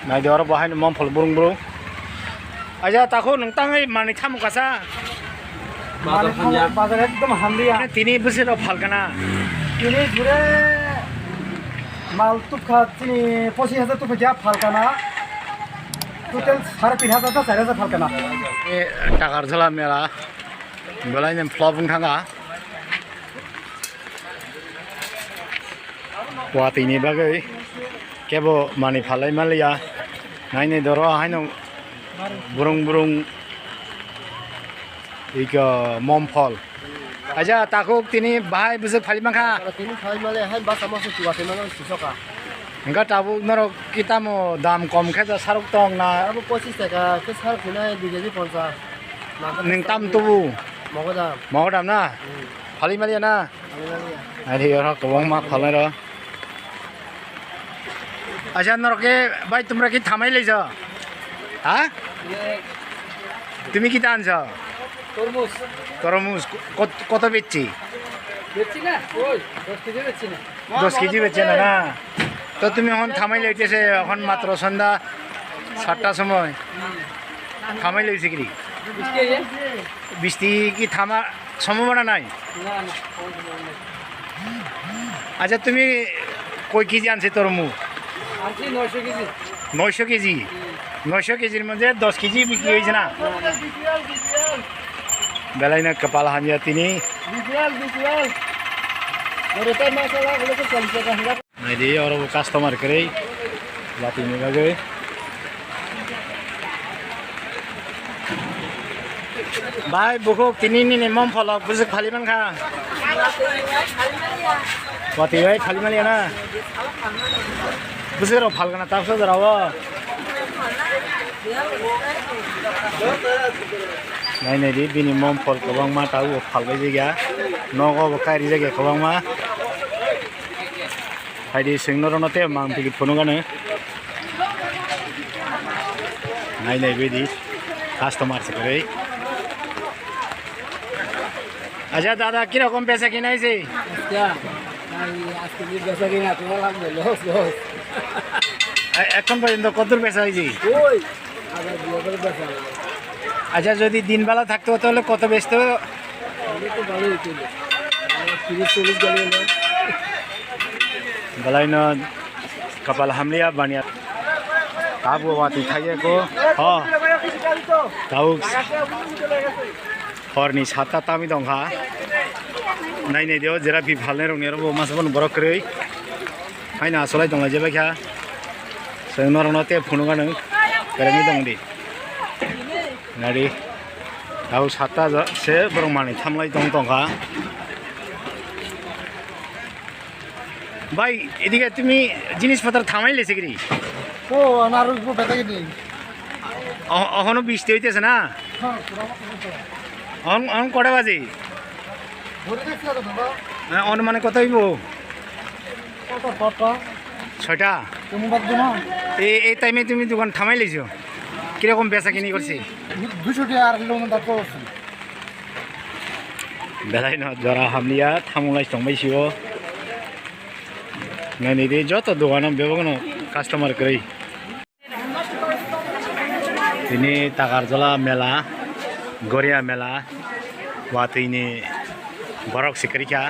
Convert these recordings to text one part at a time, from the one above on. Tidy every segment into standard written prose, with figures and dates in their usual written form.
naik dia orang bahan mom pol burung aja takut nentang mani tham kasa bazar ekdom hamliya tini busir falkana ini ঘুরে মাল তুখা তিনি 25,000 তুখা যা ফালকানা total 3,500 4,000 ফালকানা e takar jala mela belai nem flopung thanga wati ni bagai kebo mani phalai malia naine doro haino burung ika mom phol aja takuk tini bahai busuk phali mangkha তিনি খাই মালে high বাস আমার সুয়াতে মানে সুসকা enggak tahu nero kita mau dam kom kaya saruk tong na Abu 25 টাকা কে সার কিনা 2 KG 50 ning tam tubu মগদা mau dam na phali malia na ari ora kobong ma phalai ro aja nero ke bhai tumra ki thamai leijo ha তুমি কি আনছো তরমুজ তরমুজ কত বেচছি বেচছি না ওই 10 কেজি বেচছি না 10 কেজি বেচছে না তো তুমি এখন থামাই লইতেছে এখন মাত্র সন্ধ্যা 7টার সময় থামাই লইছে কি বৃষ্টি কি থামা সম্ভাবনা নাই না না আচ্ছা তুমি কই কেজি আনছে তরমুজ আনছি 900 কেজি 900 কেজি 900 কেজির মধ্যে 10 কেজি বিক্রি হয়েছে না বেলাই না কপাল হানিয়া তিনি বিশাল বড়টা মশলা গুলো তো 40 টাকা হিসাব নাই দিয়ে আর কাস্টমার করে বাতি নি লাগে ভাই বুকো তিনি নি মম ফল বুঝে খালি মান খা বাতি ভাই খালি মালি না বুঝে র ফাল না তারপর রাও নাই নাই দি বিনি মম ফল কবাং মা তাও ফাল বাই জায়গা নগো বকারি জায়গা কবাং মা হাইদি সিংনরনতে মাং টিকিট ফোনো গানে নাই নাই বেদি কাস্টমার সে করে আচ্ছা দাদা কি রকম বেচা কিনাইছে আচ্ছা আজকে কি বেচা কিনা তোমার লাগবে লস এখন পর্যন্ত কত বেচা হয়েছে ওই আবার দুটো বেচা আচ্ছা যদি দিনবেলা থাকতো তাহলে কত বেচতো আমি তো ভালোই ছিল 30-40 গেল বেলাই ন কপাল হামলিয়া বানিয়া তাবো বাতি খাইয়ে কো হ তাও হরনি সাতটা তামি দংখা নাই নাই দিও যেরা বি ভালনে রংনে রবো মাসবন বরক কই হাইনা আসলাই দংলা যেবা খা সৈনরনতে ফুনুগানো কেরেমি দংদি নারি তাও সাতটা সে বরং মানি থামলাই দং দংখা ভাই এদিকে তুমি জিনিসপত্র থামাই লেছে কি ও আমার বেচা কিনি অহনো বৃষ্টি হইতেছে না অহন কটা বাজে অনুমানে কত হইব ছয়টা এই টাইমে তুমি দোকান থামাই লেছ কিরকম বেচা কিনি করছি 200 টাকা আর কিলোমিটার করছি বেলাই ন জরা হামলিয়া থামলাই সংবাইছিও নাই দে যত দোকান বেবগন কাস্টমার কই তিনি তাকারজলা মেলা গরিয়া মেলা ওয়াতিনি বরক সিকরিকা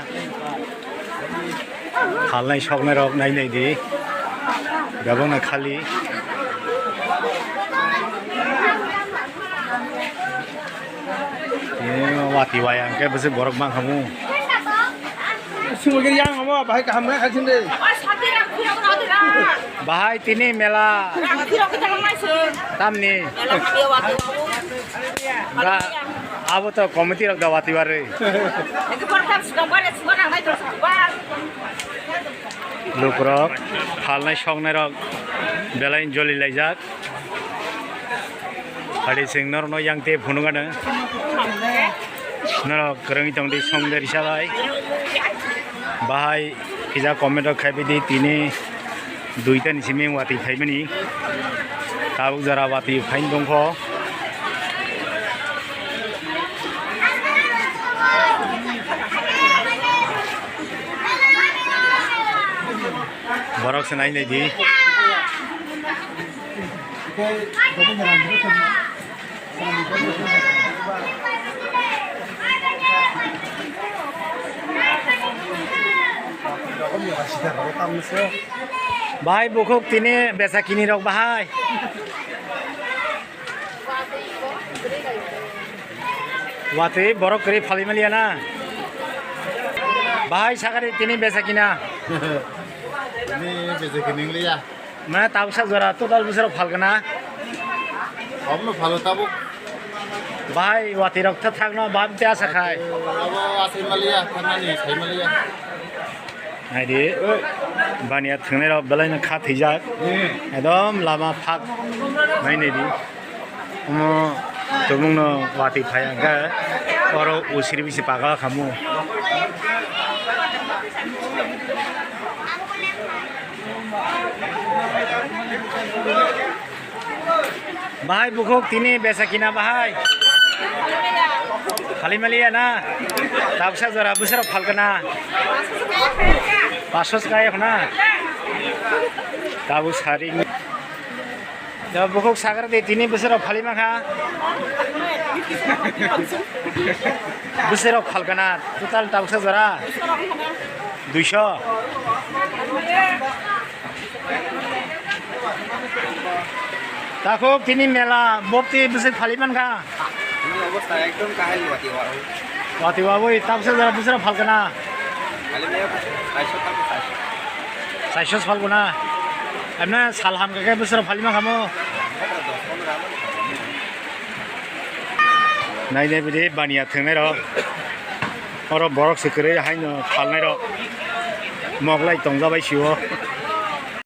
খালনাই সকনে রক নাই নাই দি বেবগন খালি ওয়াতি ওয়ায়াং কে বসে বরক মাং হামু সুমগির yang apa baik hamna khasin deh bahai tini mela tamni enggak abo to komiti rok dawati bare lukrok halnai songnai rok belain joli laijak hadi singnor no yang te phunugana noro kereng tongdi songder isabai bahai kija comment khabi di tini duita nisime wati phaimani tabuk jara wati phain dongkho borok senai nei di Bahai bukuk tini besa kini rok bahai. Wati borok kiri phali maliana. Bahai sakari tini besa kina. Ini beza kening liya. Mana tahu sa jora total besar phal kana. Omno ভালো tabuk. Bahai wati rok thak no bab tia sakai. Abo asai malia thanani sai malia. Hai di bania thungnai rok belai na kha thijak. Edom lama phak mai nei di. Tumung no wati phaya ga oro usiri bisi paga kamu. Bahai bukuk tini besa kina bahai. Khali malia na. Tabsa jora busar phal kana. 500 kaya na. Tabu sari. Jab bukuk sagar de tini busar phali makha. Busar phal kana. Total tabsa jora 200. Takut tini mela bopti busar phali manka. Ini অবস্থা একদম কাহিল wati wa. Wati waboi tabsa jora busar phal kana. Kali meya 500 টাকা 500 phal kana. Amna salham ka busar phali makha mo. Nai ne bide bania thungnai ro. Oro borok sikre haino phalnai ro. Moglai tongjabai siwo.